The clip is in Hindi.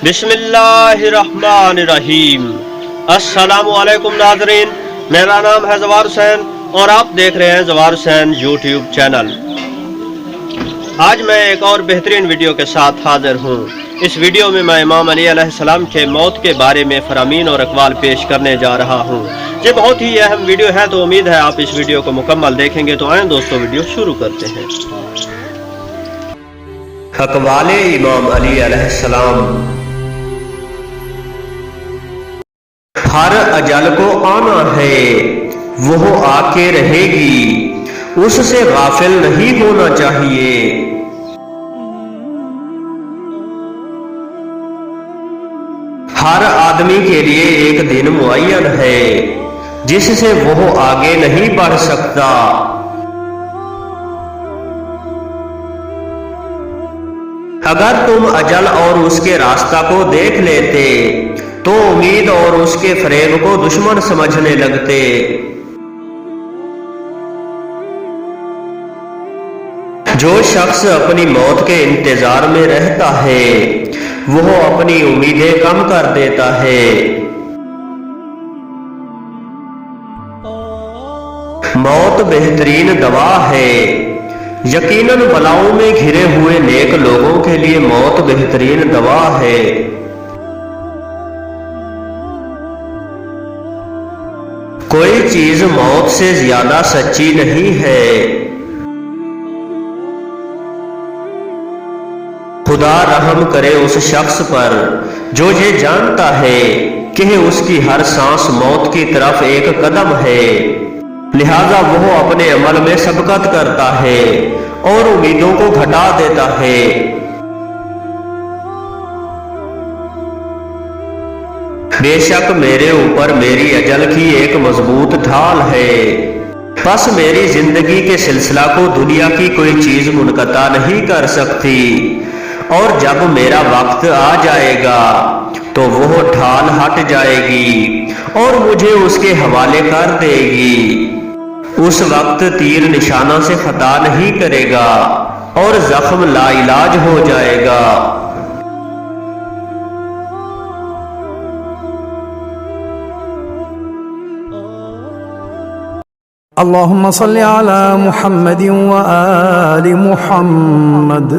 बिस्मिल्लाहिर्रहमानिर्रहीम। अस्सलामु अलैकुम नाज़रीन, मेरा नाम है ज़वार हुसैन और आप देख रहे हैं ज़वार हुसैन यूट्यूब चैनल। आज मैं एक और बेहतरीन वीडियो के साथ हाजिर हूँ। इस वीडियो में मैं इमाम अली अलैहिस्सलाम के मौत के बारे में फरामीन और अक़वाल पेश करने जा रहा हूँ। ये बहुत ही अहम वीडियो है, तो उम्मीद है आप इस वीडियो को मुकम्मल देखेंगे। तो आए दोस्तों, वीडियो शुरू करते हैं। अक़वाले इमाम अली अलैहिस्सलाम। हर अजल को आना है, वो आके रहेगी, उससे गाफिल नहीं होना चाहिए। हर आदमी के लिए एक दिन मुअय्यन है जिससे वो आगे नहीं बढ़ सकता। अगर तुम अजल और उसके रास्ता को देख लेते तो उम्मीद और उसके फरेब को दुश्मन समझने लगते। जो शख्स अपनी मौत के इंतजार में रहता है वो अपनी उम्मीदें कम कर देता है। मौत बेहतरीन दवा है। यकीनन बलाओं में घिरे हुए नेक लोगों के लिए मौत बेहतरीन दवा है। कोई चीज मौत से ज्यादा सच्ची नहीं है। खुदा रहम करे उस शख्स पर जो ये जानता है कि उसकी हर सांस मौत की तरफ एक कदम है, लिहाजा वो अपने अमल में सबकत करता है और उम्मीदों को घटा देता है। बेशक मेरे ऊपर मेरी अजल की एक मजबूत ढाल है, बस मेरी जिंदगी के सिलसिला को दुनिया की कोई चीज मुनक़ता नहीं कर सकती। और जब मेरा वक्त आ जाएगा तो वो ढाल हट जाएगी और मुझे उसके हवाले कर देगी। उस वक्त तीर निशाना से खता नहीं करेगा और जख्म लाइलाज हो जाएगा। अल्लाहुम्मा सल्ली अला मुहम्मदिन व आलि मुहम्मद।